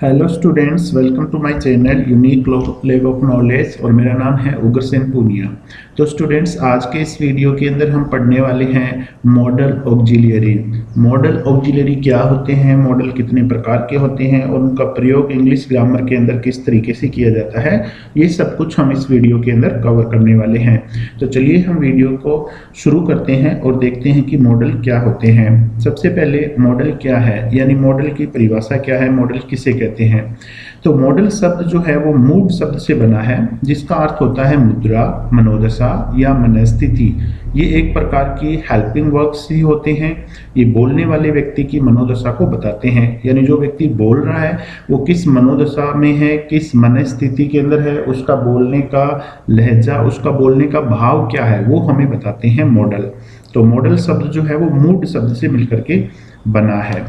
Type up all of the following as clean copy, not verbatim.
Hello students, welcome to my channel Unique Lab of Knowledge और मेरा नाम है उग्रसेन पूनिया। तो स्टूडेंट्स, आज के इस वीडियो के अंदर हम पढ़ने वाले हैं मॉडल ऑक्सिलरी। मॉडल ऑक्सिलरी क्या होते हैं, मॉडल कितने प्रकार के होते हैं और उनका प्रयोग इंग्लिश ग्रामर के अंदर किस तरीके से किया जाता है, ये सब कुछ हम इस वीडियो के अंदर कवर करने वाले हैं। तो चलिए हम वीडियो को शुरू करते हैं और देखते हैं कि मॉडल क्या होते हैं। सबसे पहले मॉडल क्या है, यानी मॉडल की परिभाषा क्या है, मॉडल किसे कहते हैं। तो मॉडल शब्द जो है वो मूड शब्द से बना है, जिसका अर्थ होता है मुद्रा, मनोदशा या मनस्थिति। ये एक प्रकार की हेल्पिंग वर्ब्स ही होते हैं। ये बोलने वाले व्यक्ति की मनोदशा को बताते हैं, यानी जो व्यक्ति बोल रहा है वो किस मनोदशा में है, किस मनस्थिति के अंदर है, उसका बोलने का लहजा, उसका बोलने का भाव क्या है, वो हमें बताते हैं मॉडल। तो मॉडल शब्द जो है वो मूड शब्द से मिलकर के बना है।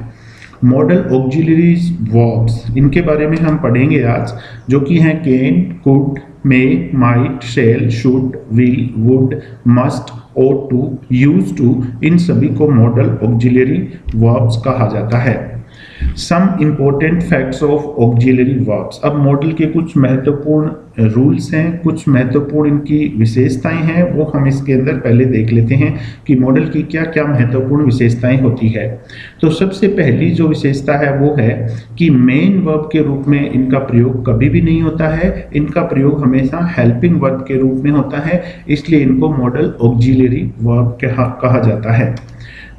मॉडल ऑक्सिलरी वर्ब्स, इनके बारे में हम पढ़ेंगे आज, जो कि हैं can, could, may, might, shall, should, will, would, must, ought to, used to, इन सभी को मॉडल ऑक्सिलरी वर्ब्स कहा जाता है। Some important facts of auxiliary verbs. अब मॉडल के कुछ महत्वपूर्ण रूल्स हैं, कुछ महत्वपूर्ण इनकी विशेषताएं हैं, वो हम इसके अंदर पहले देख लेते हैं कि मॉडल की क्या क्या महत्वपूर्ण विशेषताएं होती है। तो सबसे पहली जो विशेषता है वो है कि मेन वर्ब के रूप में इनका प्रयोग कभी भी नहीं होता है, इनका प्रयोग हमेशा हेल्पिंग वर्ब के रूप में होता है, इसलिए इनको मॉडल ऑक्सिलरी वर्ब कहा जाता है।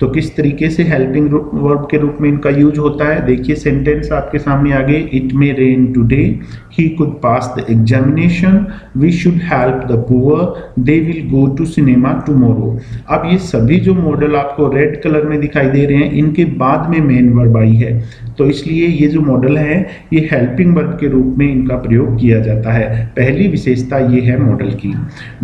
तो किस तरीके से हेल्पिंग वर्ब के रूप में इनका यूज होता है, देखिए सेंटेंस आपके सामने आगे, it may rain today, he could pass the examination, we should help the poor, they will go to cinema tomorrow. अब ये सभी जो मॉडल आपको रेड कलर में दिखाई दे रहे हैं, इनके बाद में मेन वर्ब आई है, तो इसलिए ये जो मॉडल है ये हेल्पिंग वर्ब के रूप में इनका प्रयोग किया जाता है। पहली विशेषता ये है मॉडल की।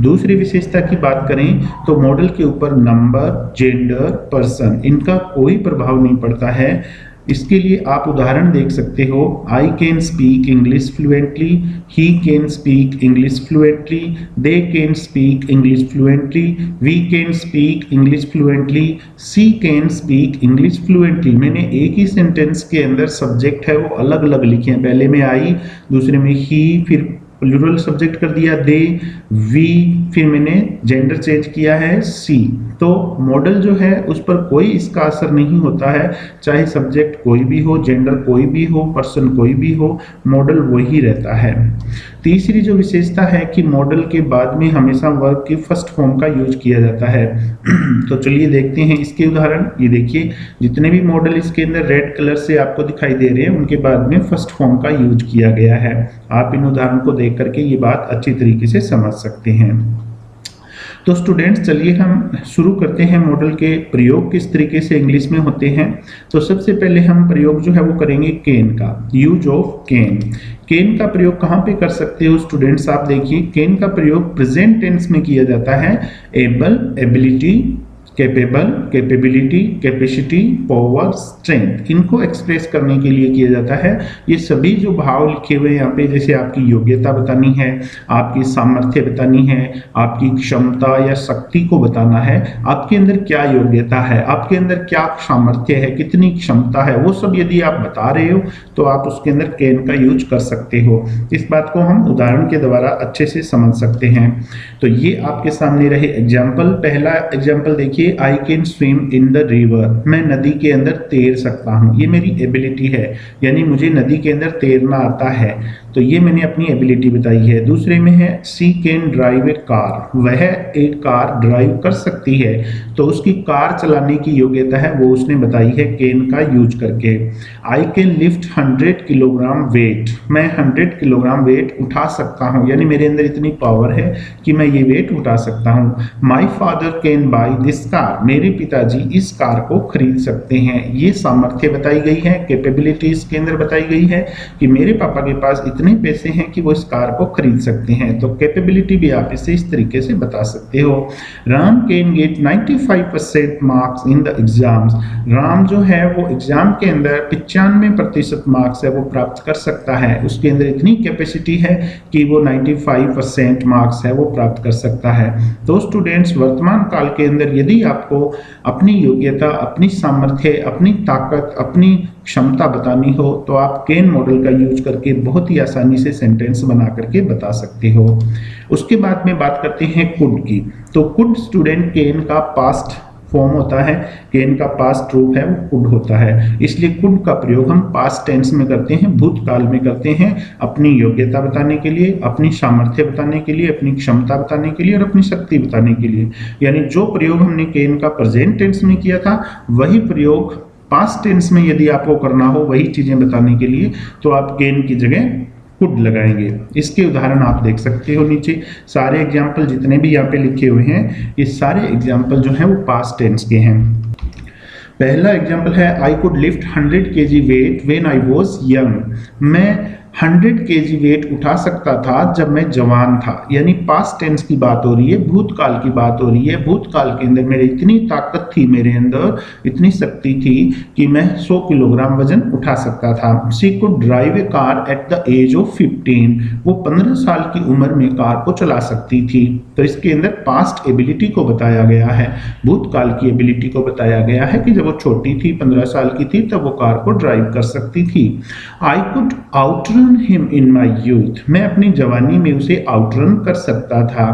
दूसरी विशेषता की बात करें तो मॉडल के ऊपर नंबर, जेंडर, पर्सन, इनका कोई प्रभाव नहीं पड़ता है। इसके लिए आप उदाहरण देख सकते हो, I can speak English fluently, he can speak English fluently, they can speak English fluently, we can speak English fluently, she can speak English fluently. मैंने एक ही सेंटेंस के अंदर सब्जेक्ट है वो अलग अलग लिखे हैं, पहले में आई, दूसरे में ही, फिर प्लूरल सब्जेक्ट कर दिया दे, वी, फिर मैंने जेंडर चेंज किया है सी। तो मॉडल जो है उस पर कोई इसका असर नहीं होता है, चाहे सब्जेक्ट कोई भी हो, जेंडर कोई भी हो, पर्सन कोई भी हो, मॉडल वही रहता है। तीसरी जो विशेषता है कि मॉडल के बाद में हमेशा वर्ब की फर्स्ट फॉर्म का यूज किया जाता है। तो चलिए देखते हैं इसके उदाहरण। ये देखिए, जितने भी मॉडल इसके अंदर रेड कलर से आपको दिखाई दे रहे हैं, उनके बाद में फर्स्ट फॉर्म का यूज किया गया है। आप इन उदाहरण को देख करके ये बात अच्छी तरीके से समझ सकते हैं। तो स्टूडेंट्स, चलिए हम शुरू करते हैं मॉडल के प्रयोग किस तरीके से इंग्लिश में होते हैं। तो सबसे पहले हम प्रयोग जो है वो करेंगे कैन का, यूज ऑफ कैन। कैन का प्रयोग कहाँ पे कर सकते हो स्टूडेंट्स, आप देखिए, कैन का प्रयोग प्रेजेंट टेंस में किया जाता है। Able, ability, capable, capability, capacity, power, strength, इनको एक्सप्रेस करने के लिए किया जाता है। ये सभी जो भाव लिखे हुए हैं यहाँ पे, जैसे आपकी योग्यता बतानी है, आपकी सामर्थ्य बतानी है, आपकी क्षमता या शक्ति को बताना है, आपके अंदर क्या योग्यता है, आपके अंदर क्या सामर्थ्य है, कितनी क्षमता है, वो सब यदि आप बता रहे हो तो आप उसके अंदर कैन का यूज कर सकते हो। इस बात को हम उदाहरण के द्वारा अच्छे से समझ सकते हैं। तो ये आपके सामने रहे एग्जाम्पल। पहला एग्जाम्पल देखिए, I can swim in the river, मैं नदी के अंदर तैर सकता हूँ, ये मेरी एबिलिटी है, यानी मुझे नदी के अंदर तैरना आता है, तो ये मैंने अपनी एबिलिटी बताई है। दूसरे में है सी कैन ड्राइव ए कार, वह एक कार ड्राइव कर सकती है, तो उसकी कार चलाने की योग्यता है वो उसने बताई है कैन का यूज करके। I can lift 100 kilogram weight, मैं 100 किलोग्राम वेट उठा सकता हूँ, यानी मेरे अंदर इतनी पावर है कि मैं ये वेट उठा सकता हूँ। My father can buy this car, मेरे पिताजी इस कार को खरीद सकते हैं, ये सामर्थ्य बताई गई है। कैपेबिलिटी इसके अंदर बताई गई है कि मेरे पापा के पास इतने पैसे हैं कि वो इस कार को खरीद सकते हैं, तो कैपेबिलिटी भी आप इसे इस तरीके से बता सकते हो। Ram can get 95% marks in the exams, Ram जो है वो एग्जाम के अंदर 95% मार्क्स है वो प्राप्त कर सकता है, उसके अंदर इतनी कैपेसिटी है कि वो 95% मार्क्स है वो प्राप्त कर सकता है। तो स्टूडेंट्स, वर्तमान काल के अंदर यदि यदि आपको अपनी योग्यता, अपनी सामर्थ्य, अपनी ताकत, अपनी क्षमता बतानी हो तो आप कैन मॉडल का यूज करके बहुत ही आसानी से सेंटेंस बना करके बता सकते हो। उसके बाद में बात करते हैं कुड की। तो कुड स्टूडेंट कैन का पास्ट फॉर्म होता है, कैन का पास्ट रूप है वो कुड होता है, इसलिए कुड का प्रयोग हम पास्ट टेंस में करते हैं, भूतकाल में करते हैं अपनी योग्यता बताने के लिए, अपनी सामर्थ्य बताने के लिए, अपनी क्षमता बताने के लिए और अपनी शक्ति बताने के लिए। यानी जो प्रयोग हमने कैन का प्रेजेंट टेंस में किया था वही प्रयोग पास्ट टेंस में यदि आपको करना हो वही चीजें बताने के लिए तो आप कैन की जगह कुड लगाएंगे। इसके उदाहरण आप देख सकते हो नीचे, सारे एग्जाम्पल जितने भी यहाँ पे लिखे हुए हैं ये सारे एग्जाम्पल जो हैं वो पास्ट टेंस के हैं। पहला एग्जाम्पल है I could lift 100 kg weight when I was young. मैं 100 kg वेट उठा सकता था जब मैं जवान था। यानी पास्ट टेंस की बात हो रही है, भूतकाल की बात हो रही है। भूतकाल के अंदर मेरी इतनी ताकत थी, मेरे अंदर इतनी शक्ति थी कि मैं 100 किलोग्राम वजन उठा सकता था। She could drive a car at the age of 15। वो 15 साल की उम्र में कार को चला सकती थी। तो इसके अंदर पास्ट एबिलिटी को बताया गया है, भूतकाल की एबिलिटी को बताया गया है कि जब वो छोटी थी, 15 साल की थी, तब वो कार को ड्राइव कर सकती थी। I could outrun him in my youth. मैं अपनी जवानी में उसे आउटरन कर सकता था।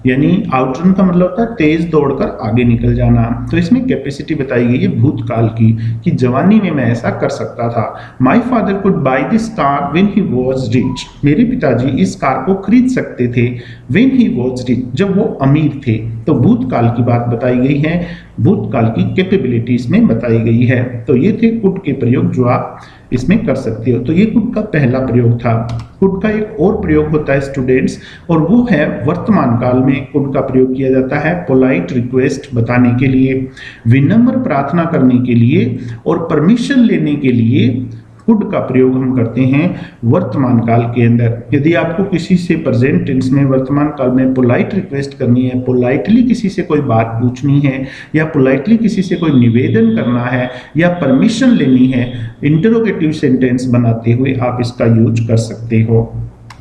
यानी आउटरन का मतलब होता है तेज दौड़कर आगे निकल जाना। तो इसमें कैपेसिटी बताई गई है भूतकाल की कि जवानी में मैं ऐसा कर सकता था। My father could by this car when he was rich. मेरे पिताजी इस कार को खरीद सकते थे व्हेन ही वॉज रिच, जब वो अमीर थे। तो भूतकाल की बात बताई गई है, भूतकाल की कैपेबिलिटीज में बताई गई है। तो ये थे कुड के प्रयोग जो आप इसमें कर सकते हो। तो ये कुड का पहला प्रयोग था। कुड का एक और प्रयोग होता है स्टूडेंट्स, और वो है वर्तमान काल में कुड का प्रयोग किया जाता है पोलाइट रिक्वेस्ट बताने के लिए, विनम्र प्रार्थना करने के लिए और परमिशन लेने के लिए कुड का प्रयोग हम करते हैं वर्तमान काल के अंदर। यदि आपको किसी से प्रेजेंट टेंस में वर्तमान काल में पोलाइट रिक्वेस्ट करनी है, पोलाइटली किसी से कोई बात पूछनी है या पोलाइटली किसी से कोई निवेदन करना है या परमिशन लेनी है, इंटरोगेटिव सेंटेंस बनाते हुए आप इसका यूज कर सकते हो।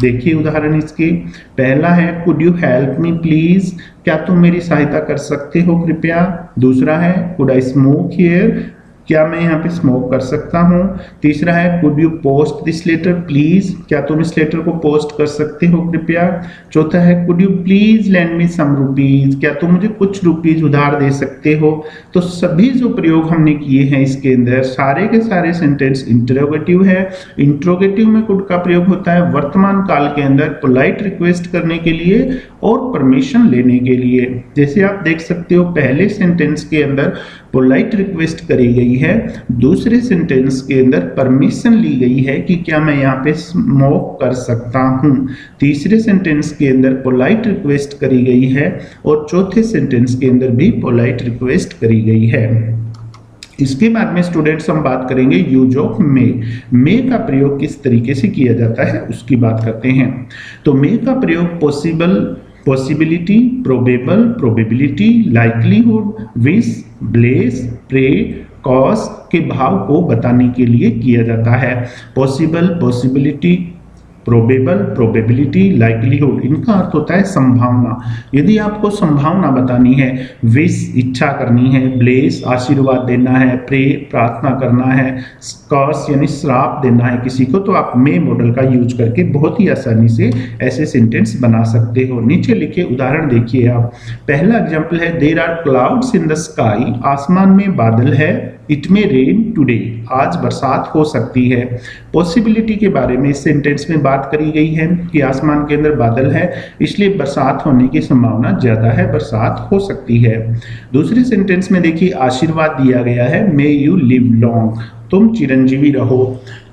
देखिए उदाहरण इसके, पहला है could you help me please, क्या तुम मेरी सहायता कर सकते हो कृपया। दूसरा है कुड आई स्मोक हियर, क्या मैं यहाँ पे स्मोक कर सकता हूँ। तीसरा है could you post this letter please, क्या तुम इस लेटर को पोस्ट कर सकते हो कृपया। चौथा है could you please lend me some rupees, क्या तुम मुझे कुछ रुपीज उधार दे सकते हो। तो सभी जो प्रयोग हमने किए हैं इसके अंदर सारे के सारे सेंटेंस इंटरोगेटिव है। इंटरोगेटिव में कुड का प्रयोग होता है वर्तमान काल के अंदर पोलाइट रिक्वेस्ट करने के लिए और परमिशन लेने के लिए। जैसे आप देख सकते हो पहले सेंटेंस के अंदर पोलाइट रिक्वेस्ट करी गई है, दूसरे सेंटेंस के अंदर परमिशन ली गई है कि क्या मैं यहाँ पे स्मोक कर सकता हूँ। तीसरे सेंटेंस के अंदर पोलाइट रिक्वेस्ट करी गई है और चौथे सेंटेंस के अंदर भी पोलाइट रिक्वेस्ट करी गई है। इसके बाद में स्टूडेंट्स हम बात करेंगे यूज ऑफ मे का प्रयोग किस तरीके से किया जाता है उसकी बात करते हैं। तो मे का प्रयोग possible, possibility, probable, probability, likelihood, wish, bless, pray, cause के भाव को बताने के लिए किया जाता है। Possible, possibility, probable, probability, likelihood, इनका अर्थ होता है संभावना। यदि आपको संभावना बतानी है, विश इच्छा करनी है, ब्लेस आशीर्वाद देना है, प्रे प्रार्थना करना है, कर्स यानी श्राप देना है किसी को, तो आप मे मॉडल का यूज करके बहुत ही आसानी से ऐसे सेंटेंस बना सकते हो। नीचे लिखे उदाहरण देखिए आप। पहला एग्जाम्पल है there are clouds in the sky, आसमान में बादल है। इट मे रेन टुडे, आज बरसात हो सकती है। पॉसिबिलिटी के बारे में इस सेंटेंस में बात करी गई है कि आसमान के अंदर बादल है इसलिए बरसात होने की संभावना ज्यादा है, बरसात हो सकती है। दूसरे सेंटेंस में देखिए आशीर्वाद दिया गया है मे यू लिव लॉन्ग, तुम चिरंजीवी रहो।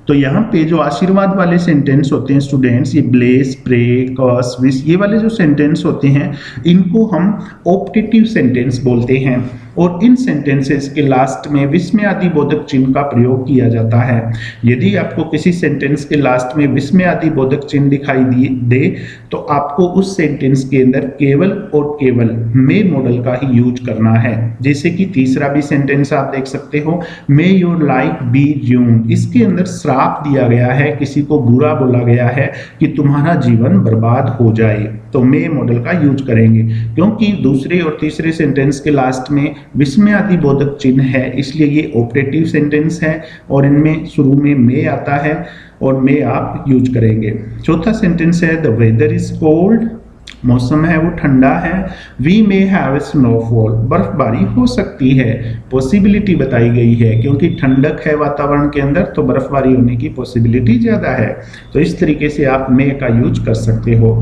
तो यहाँ पे जो आशीर्वाद वाले सेंटेंस होते हैं स्टूडेंट्स, ये ब्लेस, प्रे, कर्स, विश, ये वाले जो सेंटेंस होते हैं इनको हम ऑप्टेटिव सेंटेंस बोलते हैं और इन सेंटेंसेस के लास्ट में विस्मयादि बोधक चिन्ह का प्रयोग किया जाता है। यदि आपको किसी सेंटेंस के लास्ट में विस्मयादि बोधक चिन्ह दिखाई दे तो आपको उस सेंटेंस के अंदर केवल और केवल मे मॉडल का ही यूज करना है। जैसे कि तीसरा भी सेंटेंस आप देख सकते हो, मे योर लाइफ बी र्यून्ड, इसके अंदर श्राप श्राप दिया गया है, किसी को बुरा बोला गया है कि तुम्हारा जीवन बर्बाद हो जाए, तो मे मॉडल का यूज करेंगे। क्योंकि दूसरे और तीसरे सेंटेंस के लास्ट में विस्मयादिबोधक चिन्ह है, इसलिए ये ऑपरेटिव सेंटेंस है और इनमें शुरू में मे आता है और मे आप यूज करेंगे। चौथा सेंटेंस है द वेदर इज कोल्ड, मौसम है वो ठंडा है। वी मे हैव स्नोफॉल, बर्फबारी हो सकती है। पॉसिबिलिटी बताई गई है क्योंकि ठंडक है वातावरण के अंदर, तो बर्फबारी होने की पॉसिबिलिटी ज्यादा है। तो इस तरीके से आप मे का यूज कर सकते हो।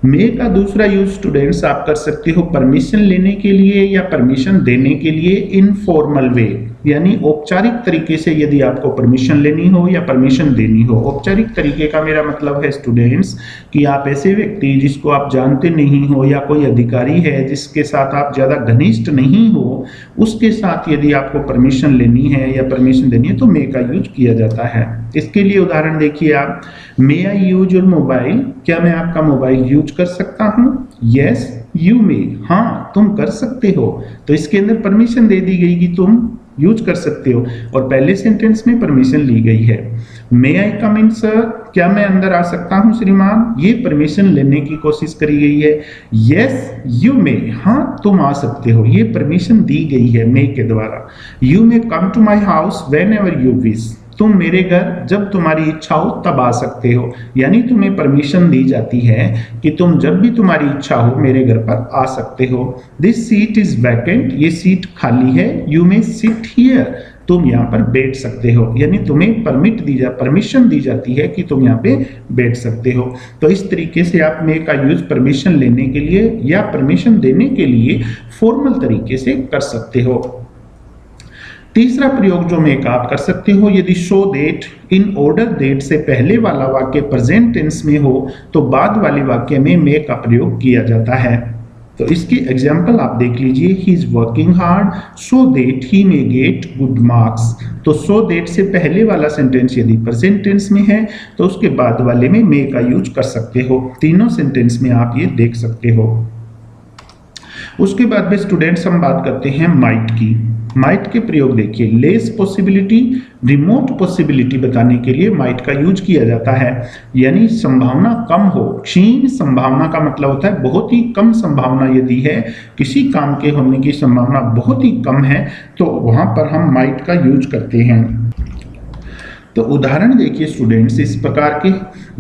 मे का दूसरा यूज स्टूडेंट्स आप कर सकते हो परमिशन लेने के लिए या परमिशन देने के लिए इनफॉर्मल वे, यानी औपचारिक तरीके से यदि आपको परमिशन लेनी हो या परमिशन देनी हो। औपचारिक तरीके का मेरा मतलब है स्टूडेंट्स कि आप ऐसे व्यक्ति जिसको आप जानते नहीं हो या कोई अधिकारी है जिसके साथ आप ज़्यादा घनिष्ठ नहीं हो, उसके साथ यदि आपको परमिशन लेनी है या परमिशन देनी है तो मे का यूज किया जाता है। इसके लिए उदाहरण देखिए आप, मे आई यूज योर मोबाइल, क्या मैं आपका मोबाइल यूज कर सकता हूँ? यस यू मे, हाँ तुम कर सकते हो। तो इसके अंदर परमिशन दे दी गई कि तुम यूज कर सकते हो और पहले सेंटेंस में परमिशन ली गई है। मे आई कम इन सर, क्या मैं अंदर आ सकता हूं श्रीमान? ये परमिशन लेने की कोशिश करी गई है। यस यू मे, हाँ तुम आ सकते हो, ये परमिशन दी गई है मे के द्वारा। You may come to my house whenever you wish, तुम मेरे घर जब तुम्हारी इच्छा हो तब आ सकते हो, यानी तुम्हें परमिशन दी जाती है कि तुम जब भी तुम्हारी इच्छा हो मेरे घर पर आ सकते हो। दिस सीट इज वैकेंट, ये सीट खाली है। यू मे सिट हियर, तुम यहाँ पर बैठ सकते हो, यानी तुम्हें परमिशन दी जाती है कि तुम यहाँ पे बैठ सकते हो। तो इस तरीके से आप मे का यूज परमिशन लेने के लिए या परमिशन देने के लिए फॉर्मल तरीके से कर सकते हो। तीसरा प्रयोग जो मे का आप कर सकते हो, यदि show that in order that से पहले वाला वाक्य प्रेजेंट टेंस में हो तो बाद वाले वाक्य में मे का प्रयोग किया जाता है। तो इसकी एग्जाम्पल आप देख लीजिए, he is working hard so that he may get good marks. तो सो दैट से पहले वाला सेंटेंस यदि प्रेजेंट टेंस में है तो उसके बाद वाले में मे का यूज कर सकते हो। तीनों सेंटेंस में आप ये देख सकते हो। उसके बाद में स्टूडेंट्स हम बात करते हैं माइट की। माइट के प्रयोग देखिए, लेस पॉसिबिलिटी, रिमोट पॉसिबिलिटी बताने के लिए माइट का यूज किया जाता है, यानी संभावना कम हो। क्षीण संभावना का मतलब होता है बहुत ही कम संभावना यदि है, किसी काम के होने की संभावना बहुत ही कम है तो वहां पर हम माइट का यूज करते हैं। तो उदाहरण देखिए स्टूडेंट्स इस प्रकार के,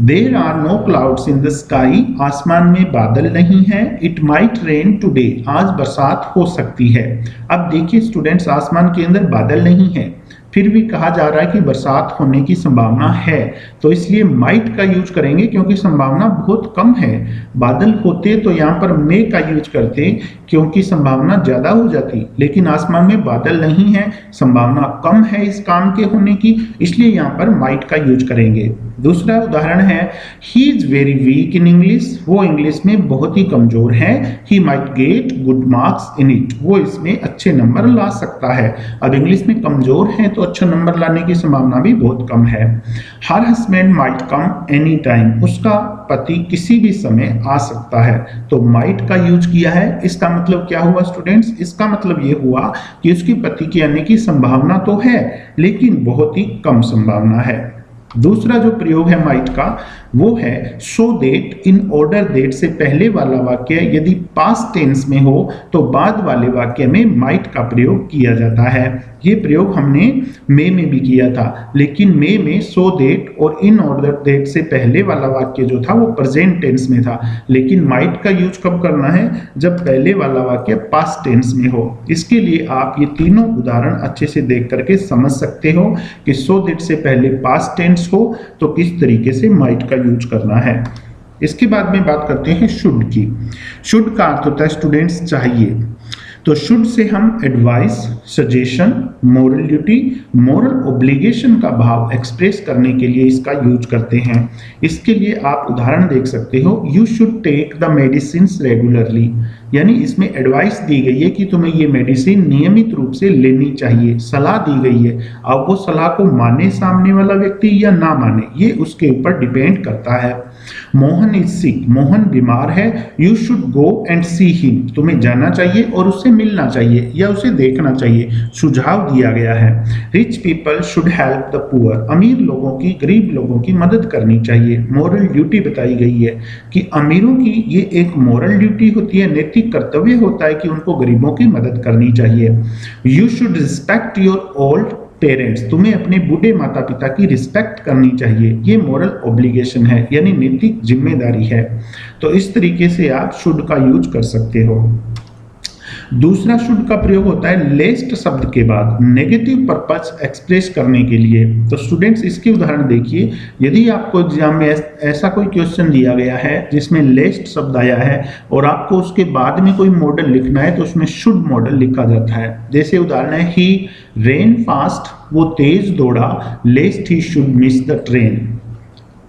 there are no clouds in the sky, आसमान में बादल नहीं है। इट माइट रेन टुडे, आज बरसात हो सकती है। अब देखिए स्टूडेंट्स आसमान के अंदर बादल नहीं है, फिर भी कहा जा रहा है कि बरसात होने की संभावना है, तो इसलिए माइट का यूज करेंगे क्योंकि संभावना बहुत कम है। बादल होते तो यहाँ पर मे का यूज करते क्योंकि संभावना ज्यादा हो जाती, लेकिन आसमान में बादल नहीं है, संभावना कम है इस काम के होने की, इसलिए यहाँ पर माइट का यूज करेंगे। दूसरा उदाहरण है, he is very weak in English, वो इंग्लिश में बहुत ही कमजोर है। He might get good marks in it, वो इसमें अच्छे नंबर ला सकता है। अब इंग्लिश में कमजोर है तो अच्छे नंबर लाने की संभावना भी बहुत कम है। Her husband might come any time, उसका पति किसी भी समय आ सकता है। तो माइट का यूज किया है, इसका मतलब क्या हुआ स्टूडेंट्स? इसका मतलब ये हुआ कि उसके पति के आने की संभावना तो है लेकिन बहुत ही कम संभावना है। दूसरा जो प्रयोग है माइट का वो है so that in order that से पहले वाला वाक्य यदि पास्ट टेंस में हो तो बाद वाले वाक्य में माइट का प्रयोग किया जाता है। ये प्रयोग हमने मे में भी किया था, लेकिन मे में सो दैट और इन ऑर्डर दैट से पहले वाला वाक्य जो था वो प्रेजेंट टेंस में था, लेकिन माइट का यूज कब करना है? जब पहले वाला वाक्य पास्ट टेंस में हो। इसके लिए आप ये तीनों उदाहरण अच्छे से देख करके समझ सकते हो कि सो दैट से पहले पास्ट टेंस हो तो किस तरीके से माइट का यूज करना है। इसके बाद में बात करते हैं शुड की। शुड का अर्थ होता है स्टूडेंट्स चाहिए, तो शुड से हम advice, suggestion, moral duty, moral obligation का भाव एक्सप्रेस करने के लिए इसका यूज करते हैं। इसके लिए आप उदाहरण देख सकते हो, you should take the medicines regularly, यानी इसमें एडवाइस दी गई है कि तुम्हें ये मेडिसिन नियमित रूप से लेनी चाहिए, सलाह दी गई है। अब वो सलाह को माने सामने वाला व्यक्ति या ना माने, ये उसके ऊपर डिपेंड करता है। मोहन इज सिक, मोहन बीमार है। You should go and see him, तुम्हें जाना चाहिए और उससे मिलना चाहिए या उसे देखना चाहिए, सुझाव दिया गया है। Rich people should help the poor, अमीर लोगों की, गरीब लोगों की मदद करनी चाहिए। मॉरल ड्यूटी बताई गई है कि अमीरों की ये एक मॉरल ड्यूटी होती है, नैतिक कर्तव्य होता है कि उनको गरीबों की मदद करनी चाहिए। You should respect your old parents, तुम्हें अपने बूढ़े माता पिता की रिस्पेक्ट करनी चाहिए। ये मॉरल ऑब्लिगेशन है, यानी नैतिक जिम्मेदारी है। तो इस तरीके से आप शुड का यूज कर सकते हो। दूसरा शुड का प्रयोग होता है लेस्ट शब्द के बाद नेगेटिव पर्पस एक्सप्रेस करने के लिए। तो स्टूडेंट्स इसके उदाहरण देखिए, यदि आपको एग्जाम में ऐसा कोई क्वेश्चन दिया गया है जिसमें लेस्ट शब्द आया है और आपको उसके बाद में कोई मॉडल लिखना है तो उसमें शुड मॉडल लिखा जाता है। जैसे उदाहरण है ही रेन फास्ट, वो तेज दौड़ा, lest he should miss the train,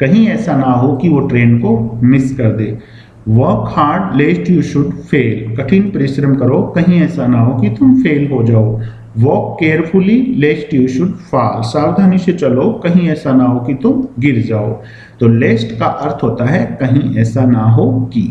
कहीं ऐसा ना हो कि वो ट्रेन को मिस कर दे। Work hard lest you should fail, कठिन परिश्रम करो, कहीं ऐसा ना हो कि तुम फेल हो जाओ। Walk carefully लेस्ट you should fall, सावधानी से चलो, कहीं ऐसा ना हो कि तुम गिर जाओ। तो लेस्ट का अर्थ होता है कहीं ऐसा ना हो कि।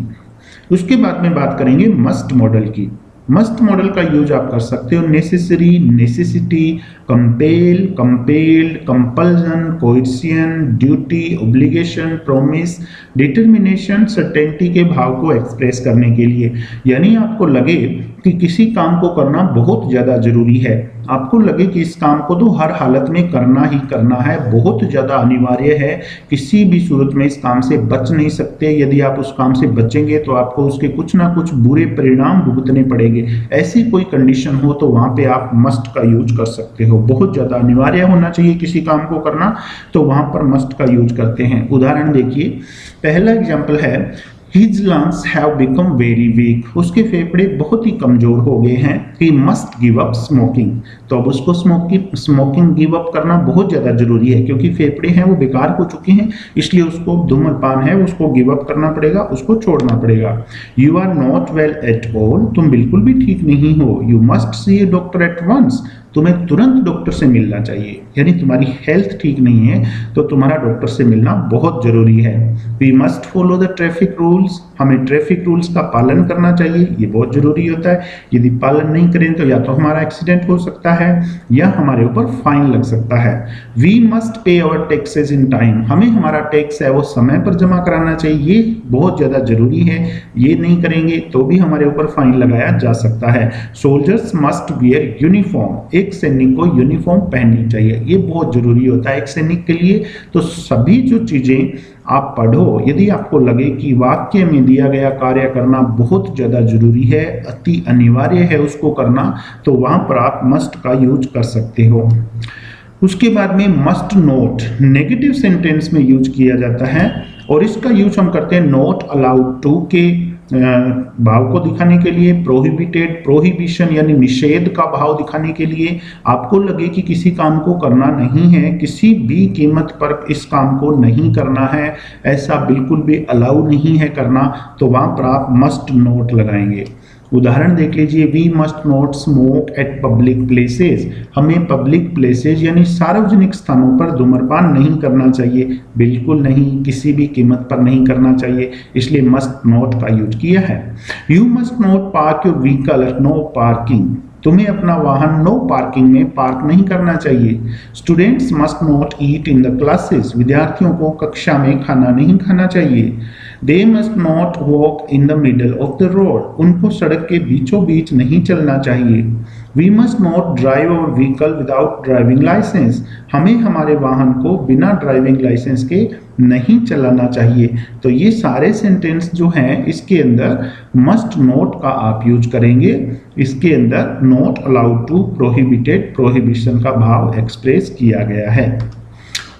उसके बाद में बात करेंगे मस्ट मॉडल की। मस्ट मॉडल का यूज आप कर सकते हो necessary, necessity, compel, compelled, compulsion, coercion, duty, obligation, promise, determination, certainty के भाव को एक्सप्रेस करने के लिए। यानी आपको लगे कि किसी काम को करना बहुत ज़्यादा जरूरी है, आपको लगे कि इस काम को तो हर हालत में करना ही करना है, बहुत ज़्यादा अनिवार्य है, किसी भी सूरत में इस काम से बच नहीं सकते, यदि आप उस काम से बचेंगे तो आपको उसके कुछ ना कुछ बुरे परिणाम भुगतने पड़ेंगे, ऐसी कोई कंडीशन हो तो वहाँ पे आप मस्ट का यूज कर सकते हो। बहुत ज़्यादा अनिवार्य होना चाहिए किसी काम को करना तो वहाँ पर मस्ट का यूज करते हैं। उदाहरण देखिए, पहला एग्जाम्पल है His lungs have become very weak, उसके फेफड़े बहुत ही कमजोर हो गए हैं। He must give up smoking, तो अब उसको स्मोकिंग गिव अप करना बहुत ज़्यादा जरूरी है क्योंकि फेफड़े हैं वो बेकार हो चुके हैं, इसलिए उसको धूम्रपान है उसको गिव अप करना पड़ेगा, उसको छोड़ना पड़ेगा। You are not well at all, तुम बिल्कुल भी ठीक नहीं हो। You must see a doctor at once, तुम्हें तुरंत डॉक्टर से मिलना चाहिए, यानी तुम्हारी हेल्थ ठीक नहीं है तो तुम्हारा डॉक्टर से मिलना बहुत जरूरी है। We must follow the traffic rules, हमें ट्रैफिक रूल्स का पालन करना चाहिए, ये बहुत जरूरी होता है। यदि पालन नहीं करें तो या तो हमारा एक्सीडेंट हो सकता है या हमारे ऊपर फाइन लग सकता है। We must pay our taxes in time, हमें हमारा टैक्स है वो समय पर जमा कराना चाहिए, ये बहुत ज़्यादा जरूरी है, ये नहीं करेंगे तो भी हमारे ऊपर फाइन लगाया जा सकता है। सोल्जर्स मस्ट वियर यूनिफॉर्म, एक सैनिक को यूनिफॉर्म पहननी चाहिए, ये बहुत जरूरी होता है एक सैनिक के लिए। तो सभी जो चीजें आप पढ़ो, यदि आपको लगे कि वाक्य में दिया गया कार्य करना बहुत ज्यादा जरूरी है, अति अनिवार्य है उसको करना, तो वहां पर आप मस्ट का यूज कर सकते हो। उसके बाद में मस्ट नोट नेगेटिव सेंटेंस में यूज किया जाता है और इसका यूज हम करते हैं नॉट अलाउड टू के भाव को दिखाने के लिए, प्रोहिबिटेड, प्रोहिबिशन यानी निषेध का भाव दिखाने के लिए। आपको लगे कि किसी काम को करना नहीं है, किसी भी कीमत पर इस काम को नहीं करना है, ऐसा बिल्कुल भी अलाउ नहीं है करना, तो वहां पर आप मस्ट नोट लगाएंगे। उदाहरण देख लीजिए, we must not smoke at public places, हमें पब्लिक प्लेसेस यानी सार्वजनिक स्थानों पर धूम्रपान नहीं करना चाहिए, बिल्कुल नहीं, किसी भी कीमत पर नहीं करना चाहिए, इसलिए मस्ट नॉट का यूज किया है। You must not park your vehicle at no parking, तुम्हें अपना वाहन नो पार्किंग में पार्क नहीं करना चाहिए। Students must not eat in the classes, विद्यार्थियों को कक्षा में खाना नहीं खाना चाहिए। They must not walk in the middle of the road, उनको सड़क के बीचों बीच नहीं चलना चाहिए। We must not drive our vehicle without driving licence, हमें हमारे वाहन को बिना ड्राइविंग लाइसेंस के नहीं चलाना चाहिए। तो ये सारे सेंटेंस जो हैं इसके अंदर मस्ट नॉट का आप यूज करेंगे, इसके अंदर not allowed to, prohibited, prohibition का भाव एक्सप्रेस किया गया है।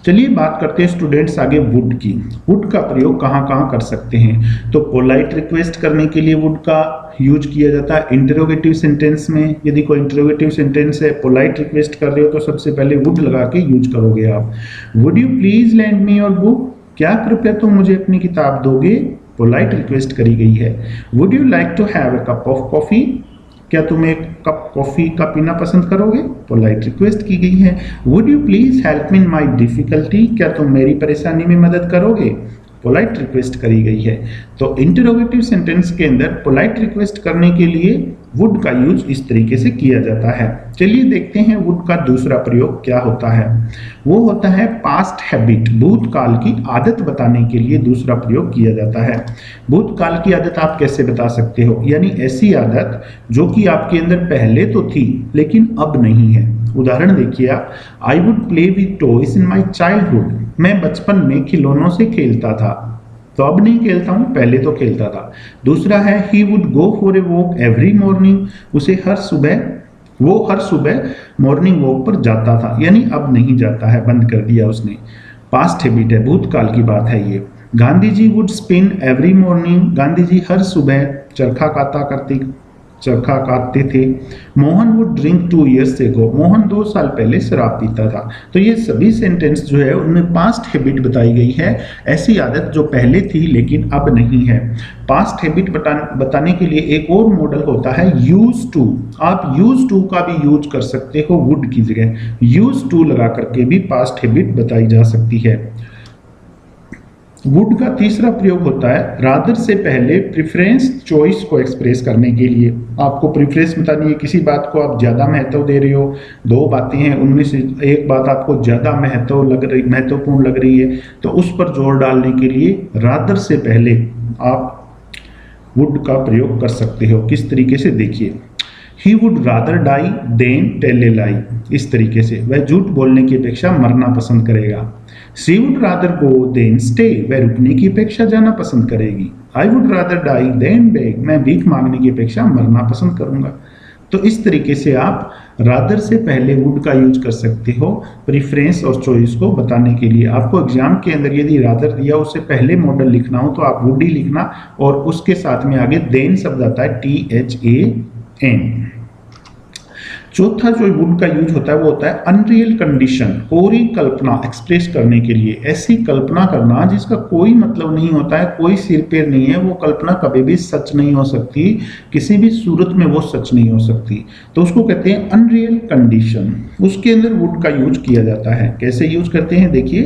चलिए बात करते हैं स्टूडेंट्स आगे वुड की। वुड का प्रयोग कहाँ कहाँ कर सकते हैं, तो पोलाइट रिक्वेस्ट करने के लिए वुड का यूज किया जाता है। इंटरोगेटिव सेंटेंस में यदि कोई इंटरोगेटिव सेंटेंस है, पोलाइट रिक्वेस्ट कर रहे हो तो सबसे पहले वुड लगा के यूज करोगे आप। Would you please land me your book, क्या कृपया तुम मुझे अपनी किताब दोगे, पोलाइट रिक्वेस्ट करी गई है। Would you like to have a cup of coffee, क्या तुम एक कप कॉफी का पीना पसंद करोगे, पोलाइट रिक्वेस्ट की गई है। Would you please help me in my difficulty, क्या तुम मेरी परेशानी में मदद करोगे, पोलाइट रिक्वेस्ट करी गई है। तो इंटरोगेटिव सेंटेंस के अंदर पोलाइट रिक्वेस्ट करने के लिए वुड का यूज इस तरीके से किया जाता है। चलिए देखते हैं वुड का दूसरा प्रयोग क्या होता है। वो होता है पास्ट हैबिट, भूतकाल की आदत बताने के लिए दूसरा प्रयोग किया जाता है। भूतकाल की आदत आप कैसे बता सकते हो, यानी ऐसी आदत जो कि आपके अंदर पहले तो थी लेकिन अब नहीं है। उदाहरण देखिए आप, I would play with toys in my childhood, मैं बचपन में खिलौनों से खेलता था, तो अब नहीं खेलता हूं, पहले तो खेलता था। दूसरा है he would go for a walk every morning, वो हर सुबह मॉर्निंग वॉक पर जाता था, यानी अब नहीं जाता है, बंद कर दिया उसने। पास्ट हैबिट है, भूतकाल की बात है ये। Gandhi ji would spin every morning, Gandhi ji हर सुबह चरखा काटते थे। Mohan would drink 2 years ago, Mohan 2 साल पहले शराब पीता था। तो ये सभी सेंटेंस जो है उनमें पास्ट हैबिट बताई गई है, ऐसी आदत जो पहले थी लेकिन अब नहीं है। पास्ट हैबिट बताने के लिए एक और मॉडल होता है यूज टू। आप यूज टू का भी यूज कर सकते हो वुड की जगह, यूज टू लगा करके भी पास्ट हैबिट बताई जा सकती है। वुड का तीसरा प्रयोग होता है रादर से पहले प्रेफरेंस चॉइस को एक्सप्रेस करने के लिए। आपको प्रेफरेंस बतानी है, किसी बात को आप ज़्यादा महत्व दे रहे हो, 2 बातें हैं उनमें से एक बात आपको ज़्यादा महत्वपूर्ण लग रही है, तो उस पर जोर डालने के लिए रादर से पहले आप वुड का प्रयोग कर सकते हो। किस तरीके से, देखिए, he would rather die than tell a lie, इस तरीके से वह झूठ बोलने की अपेक्षा मरना पसंद करेगा। She would rather go than stay, वह रुकने की अपेक्षा जाना पसंद करेगी। I would rather die than beg, मैं भीख मांगने की अपेक्षा मरना पसंद करूंगा। तो इस तरीके से आप रादर से पहले वुड का यूज कर सकते हो प्रेफरेंस और चॉइस को बताने के लिए। आपको एग्जाम के अंदर यदि रादर दिया उससे पहले मॉडल लिखना हो तो आप वुड ही लिखना, और उसके साथ में आगे देन शब्द आता है THAN। चौथा जो वुड का यूज होता है वो होता है अनरियल कंडीशन, कोरी कल्पना एक्सप्रेस करने के लिए। ऐसी कल्पना करना जिसका कोई मतलब नहीं होता है, कोई सिर पैर नहीं है, वो कल्पना कभी भी सच नहीं हो सकती, किसी भी सूरत में वो सच नहीं हो सकती, तो उसको कहते हैं अनरियल कंडीशन। उसके अंदर वुड का यूज किया जाता है। कैसे यूज करते हैं, देखिए,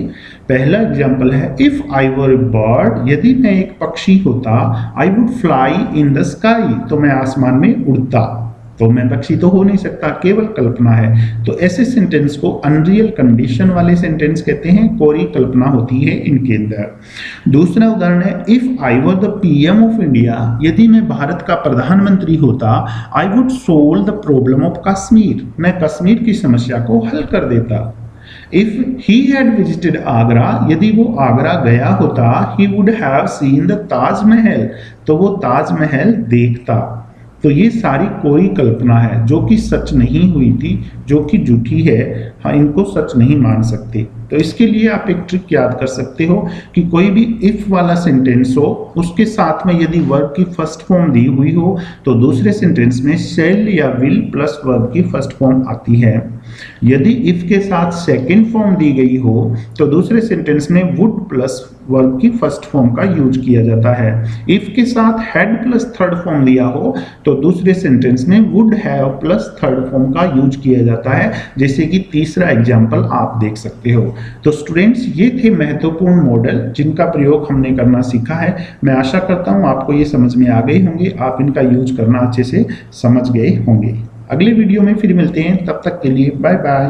पहला एग्जाम्पल है if I were A bird, यदि मैं एक पक्षी होता, I would fly in the sky, तो मैं आसमान में उड़ता। तो मैं पक्षी तो हो नहीं सकता, केवल कल्पना है। तो ऐसे सेंटेंस को अनरियल कंडीशन वाले सेंटेंस कहते हैं, कोरी कल्पना होती है इनके अंदर। दूसरा उदाहरण है if I were the PM of India, यदि मैं भारत का प्रधानमंत्री होता, I would solve the problem of Kashmir, मैं कश्मीर की समस्या को हल कर देता। If he had visited Agra, यदि वो आगरा गया होता, he would have seen the Taj Mahal, तो वो ताजमहल देखता। तो ये सारी कोई कल्पना है जो कि सच नहीं हुई थी, जो कि झूठी है, हाँ, इनको सच नहीं मान सकते। तो इसके लिए आप एक ट्रिक याद कर सकते हो कि कोई भी इफ वाला सेंटेंस हो, उसके साथ में यदि वर्ब की फर्स्ट फॉर्म दी हुई हो तो दूसरे सेंटेंस में शैल या विल प्लस वर्ब की फर्स्ट फॉर्म आती है। यदि इफ के साथ सेकंड फॉर्म दी गई हो तो दूसरे सेंटेंस में वुड प्लस वर्ब की फर्स्ट फॉर्म का यूज किया जाता है। इफ के साथ हैड प्लस थर्ड फॉर्म दिया हो तो दूसरे सेंटेंस में would have plus third form का यूज किया जाता है, जैसे कि तीसरा एग्जाम्पल आप देख सकते हो। तो स्टूडेंट्स, ये थे महत्वपूर्ण मॉडल जिनका प्रयोग हमने करना सीखा है। मैं आशा करता हूं आपको ये समझ में आ गए होंगे, आप इनका यूज करना अच्छे से समझ गए होंगे। अगले वीडियो में फिर मिलते हैं, तब तक के लिए बाय बाय।